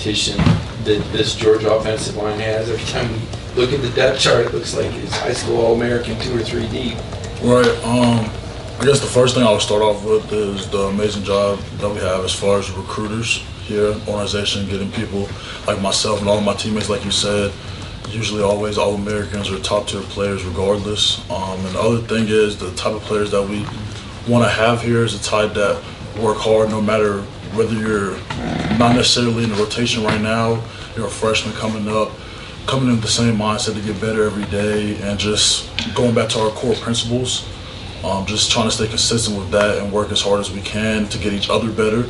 competition that this Georgia offensive line has. Every time you look at the depth chart, it looks like it's high school All-American 2 or 3 deep. Right. I guess the first thing I would start off with is the amazing job that we have as far as recruiters here in the organization, getting people like myself and all of my teammates, like you said, usually always All-Americans or top-tier players regardless. And the other thing is the type of players that we want to have here is a type that work hard no matter whether you're not necessarily in the rotation right now, you're a freshman coming up, coming in with the same mindset to get better every day and just going back to our core principles. Just trying to stay consistent with that and work as hard as we can to get each other better,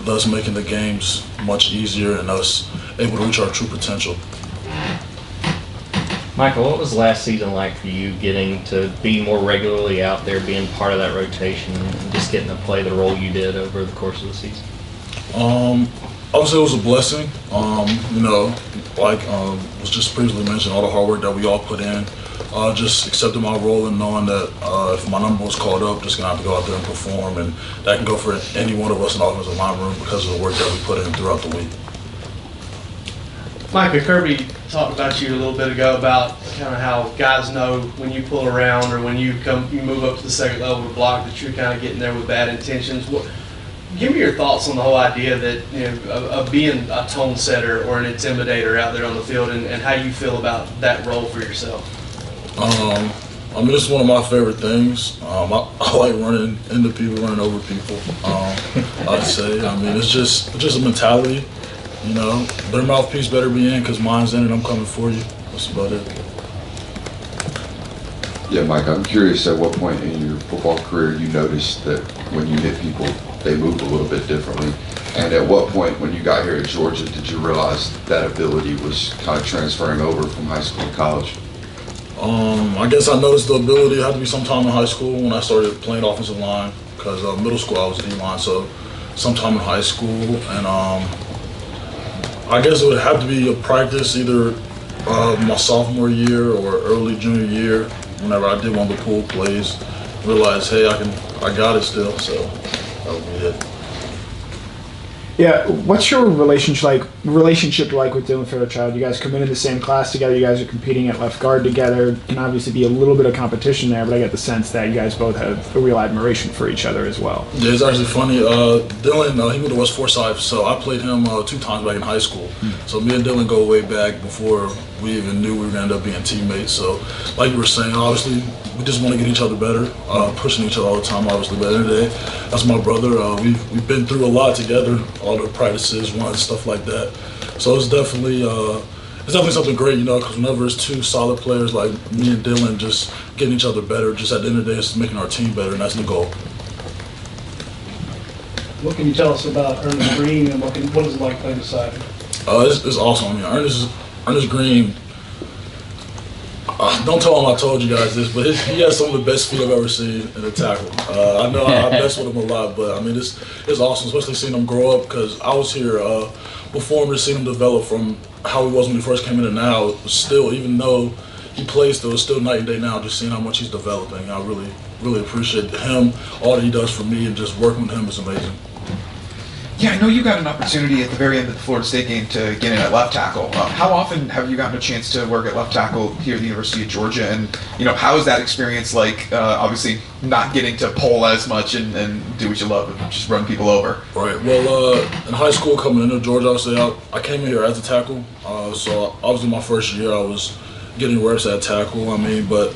thus making the games much easier and us able to reach our true potential. Michael, what was last season like for you getting to be more regularly out there, being part of that rotation, and just getting to play the role you did over the course of the season? Obviously, it was a blessing. Like was just previously mentioned, all the hard work that we all put in. Just accepting my role and knowing that if my number was called up, just gonna have to go out there and perform, and that can go for any one of us in the offensive line room because of the work that we put in throughout the week. Micah, Kirby talked about you a little bit ago about kind of how guys know when you pull around or when you move up to the second level to block that you're kind of getting there with bad intentions. Give me your thoughts on the whole idea that of being a tone setter or an intimidator out there on the field, and how you feel about that role for yourself. It's one of my favorite things. I like running into people, running over people. I'd say. It's just a mentality. Their mouthpiece better be in because mine's in and I'm coming for you. That's about it. Yeah, Mike, I'm curious at what point in your football career you noticed that when you hit people, they moved a little bit differently. And at what point when you got here at Georgia did you realize that ability was kind of transferring over from high school to college? I guess I noticed the ability had to be sometime in high school when I started playing offensive line because middle school I was D-line, so sometime in high school. And I guess it would have to be a practice either my sophomore year or early junior year whenever I did one of the pool plays, realized, hey, I got it still, so that would be it. Yeah, what's your relationship like with Dylan Fairchild? You guys come in the same class together. You guys are competing at left guard together. Can obviously be a little bit of competition there, but I get the sense that you guys both have a real admiration for each other as well. Yeah, it's actually funny. Dylan, he went to West Forsyth, so I played him 2 times back in high school. So me and Dylan go way back before we even knew we were going to end up being teammates. So like you were saying, obviously, we just want to get each other better, pushing each other all the time, obviously. But at the end of the day, that's my brother. We've been through a lot together, all the practices, runs, stuff like that. So it's definitely something great, because whenever it's 2 solid players like me and Dylan just getting each other better, just at the end of the day, it's making our team better, and that's the goal. What can you tell us about Ernest Green, and what is it like playing beside him? It's awesome. Ernest Green, don't tell him I told you guys this, but he has some of the best feet I've ever seen in a tackle. I know I mess with him a lot, but it's awesome, especially seeing him grow up because I was here before him, to see him develop from how he was when he first came in, and now still, even though he plays still, it's still night and day now, just seeing how much he's developing. I really, really appreciate him, all that he does for me, and just working with him is amazing. Yeah, I know you got an opportunity at the very end of the Florida State game to get in at left tackle. How often have you gotten a chance to work at left tackle here at the University of Georgia? And, how is that experience like, obviously, not getting to pull as much and do what you love and just run people over? Right. Well, in high school, coming into Georgia, I came in here as a tackle. So obviously my first year, I was getting reps at tackle. But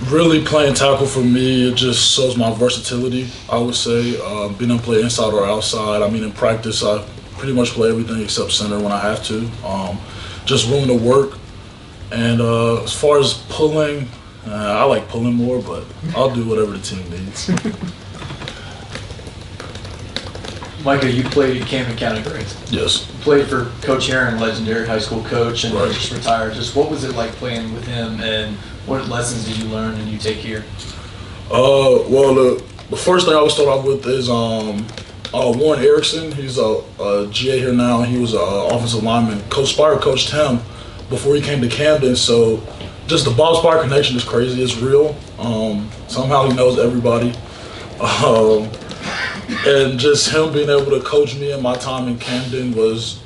really playing tackle for me, it just shows my versatility, I would say. Being able to play inside or outside. In practice, I pretty much play everything except center when I have to. Just willing to work. And as far as pulling, I like pulling more, but I'll do whatever the team needs. Micah, you played at Camden County, right? Yes. You played for Coach Aaron, legendary high school coach, and Right. just retired. Just what was it like playing with him, and what lessons did you learn and you take here? Well, the first thing I would start off with is Warren Erickson. He's a GA here now. He was an offensive lineman. Coach Spire coached him before he came to Camden. So just the Bob Spire connection is crazy. It's real. Somehow he knows everybody. And just him being able to coach me in my time in Camden was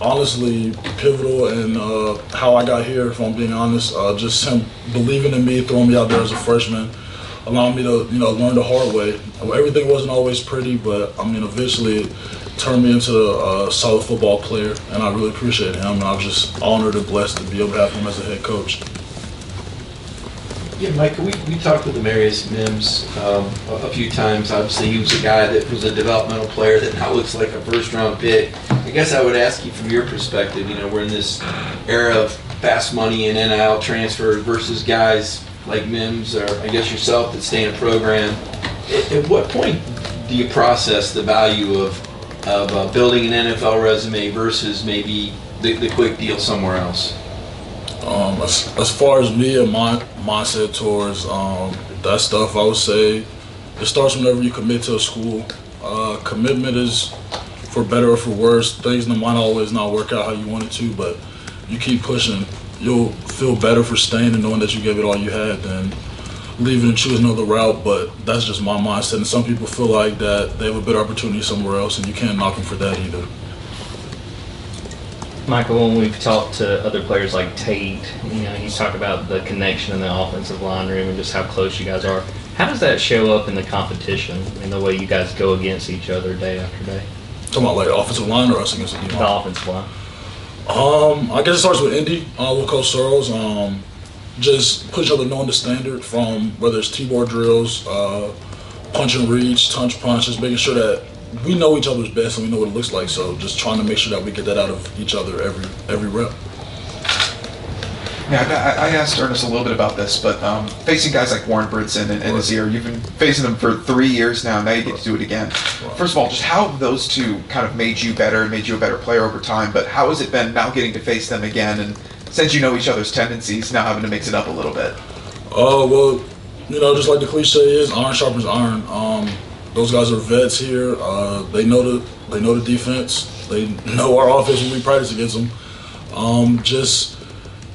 honestly pivotal in how I got here, if I'm being honest. Just him believing in me, throwing me out there as a freshman, allowing me to, learn the hard way. Everything wasn't always pretty, but I mean, eventually it turned me into a solid football player, and I really appreciate him. And I'm just honored and blessed to be able to have him as a head coach. Yeah, Micah, we talked with Demarius Mims a few times. Obviously, he was a guy that was a developmental player that now looks like a first-round pick. I guess I would ask you from your perspective, we're in this era of fast money and NIL transfer versus guys like Mims or I guess yourself that stay in a program. At what point do you process the value of building an NFL resume versus maybe the quick deal somewhere else? As far as me and my mindset towards that stuff, I would say it starts whenever you commit to a school. Commitment is for better or for worse. Things might always not work out how you want it to, but you keep pushing. You'll feel better for staying and knowing that you gave it all you had than leaving and choosing another route, but that's just my mindset. And some people feel like that they have a better opportunity somewhere else, and you can't knock them for that either. Michael, when we've talked to other players like Tate, he's talked about the connection in the offensive line room and just how close you guys are. How does that show up in the competition, in the way you guys go against each other day after day? Talking about like offensive line or us against the The offensive line. I guess it starts with Indy, with Coach Searles. Just put each other knowing the standard from whether it's T-board drills, punch and reach, touch punch, just making sure that we know each other's best and we know what it looks like. So just trying to make sure that we get that out of each other every rep. Yeah, I asked Ernest a little bit about this, but facing guys like Warren Bridson and Azir, you've been facing them for 3 years now you get to do it again. First of all, just how have those two kind of made you better and made you a better player over time, but how has it been now getting to face them again, and since you know each other's tendencies, now having to mix it up a little bit? Well, just like the cliche is, iron sharpens iron. Those guys are vets here. They know the defense. They know our offense when we practice against them. Just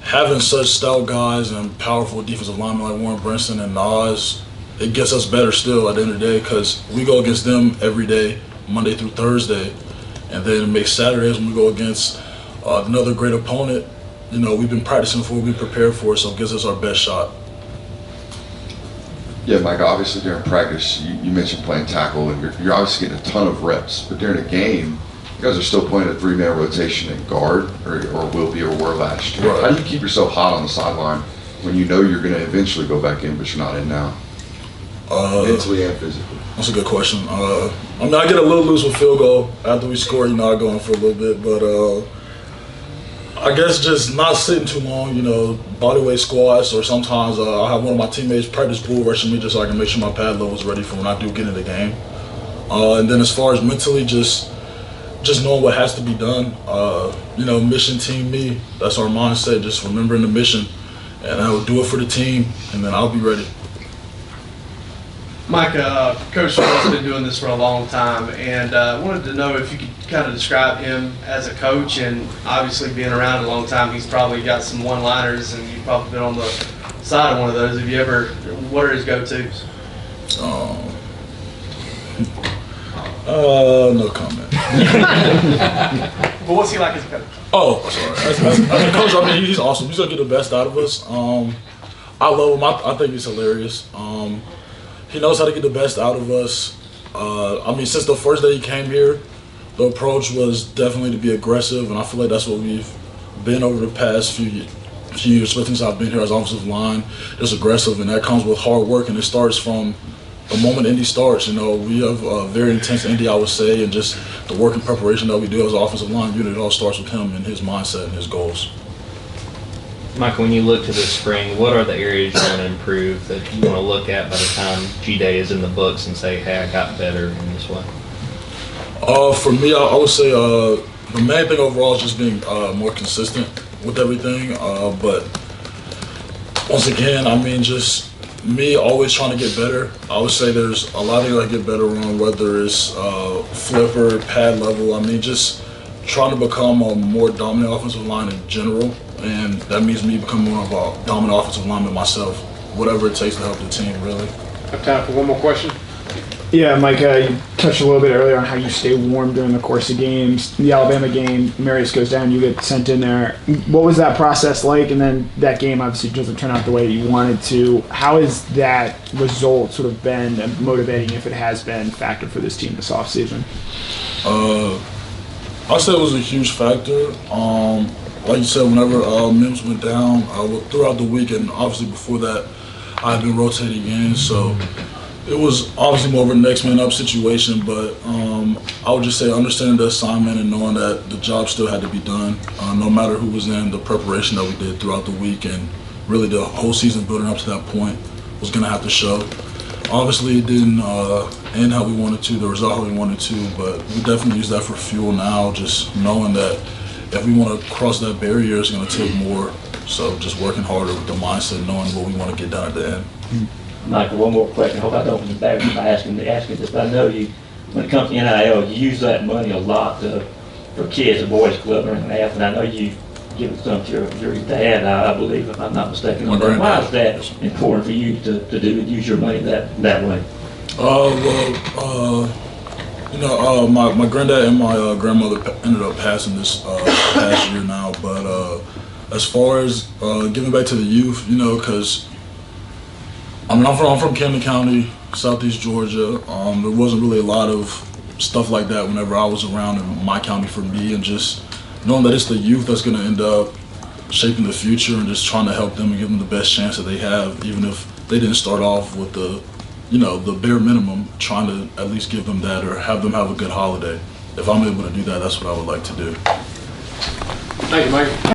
having such stout guys and powerful defensive linemen like Warren Brinson and Nas, it gets us better still at the end of the day because we go against them every day, Monday through Thursday, and then it makes Saturdays when we go against another great opponent. We've been practicing for, we've been prepared for, so it gives us our best shot. Yeah, Mike, obviously during practice, you mentioned playing tackle, and you're obviously getting a ton of reps. But during a game, you guys are still playing a 3-man rotation at guard, or will be, or were last year. Right. How do you keep yourself hot on the sideline when you know you're going to eventually go back in, but you're not in now? Mentally and physically. That's a good question. I get a little loose with field goal. After we score, I go in for a little bit, but I guess just not sitting too long, bodyweight squats, or sometimes I have one of my teammates practice bull rushing me just so I can make sure my pad level is ready for when I do get in the game. And then as far as mentally, just knowing what has to be done, mission team me, that's our mindset, just remembering the mission, and I will do it for the team, and then I'll be ready. Micah, Coach Searles has been doing this for a long time, and I wanted to know if you could kind of describe him as a coach, and obviously being around a long time, he's probably got some one-liners, and you've probably been on the side of one of those. Have you ever, what are his go-tos? No comment. But what's he like as a coach? Oh, sorry. As a coach, he's awesome. He's gonna get the best out of us. I love him. I think he's hilarious. He knows how to get the best out of us. Since the first day he came here, the approach was definitely to be aggressive, and I feel like that's what we've been over the past few years, especially since I've been here as offensive line, just aggressive, and that comes with hard work, and it starts from the moment Indy starts. We have a very intense Indy, I would say, and just the work and preparation that we do as an offensive line unit, it all starts with him and his mindset and his goals. Michael, when you look to this spring, what are the areas you want to improve that you want to look at by the time G-Day is in the books and say, hey, I got better in this way? For me, I would say the main thing overall is just being more consistent with everything. But once again, just me always trying to get better. I would say there's a lot of things I get better on, whether it's flipper, pad level. Just trying to become a more dominant offensive line in general. And that means me becoming more of a dominant offensive lineman myself, whatever it takes to help the team, really. Have time for one more question. Yeah, Micah, you touched a little bit earlier on how you stay warm during the course of games. The Alabama game, Marius goes down, you get sent in there. What was that process like? And then that game obviously doesn't turn out the way that you wanted to. How has that result sort of been motivating, if it has been, factor for this team this offseason? I'd say it was a huge factor. Like you said, whenever Mims went down, throughout the week, and obviously before that, I had been rotating in, so it was obviously more of a next man up situation, but I would just say understanding the assignment and knowing that the job still had to be done, no matter who was in, the preparation that we did throughout the week and really the whole season building up to that point was going to have to show. Obviously, it didn't end how we wanted to, the result how we wanted to, but we definitely use that for fuel now, just knowing that if we want to cross that barrier, it's going to take more. So just working harder with the mindset, knowing what we want to get done at the end. Michael, one more question. I hope I don't embarrass you by asking this, but I know you, when it comes to NIL, you use that money a lot for kids, a boys club, and everything else, and I know you give it some to your dad, I believe, if I'm not mistaken. My granddad. Why is that important for you to use your money that way? My granddad and my grandmother ended up passing this past year now, but as far as giving back to the youth, because I'm from Camden County, Southeast Georgia. There wasn't really a lot of stuff like that whenever I was around in my county for me, and just knowing that it's the youth that's going to end up shaping the future and just trying to help them and give them the best chance that they have, even if they didn't start off with the bare minimum, trying to at least give them that or have them have a good holiday. If I'm able to do that, that's what I would like to do. Thank you, Mike.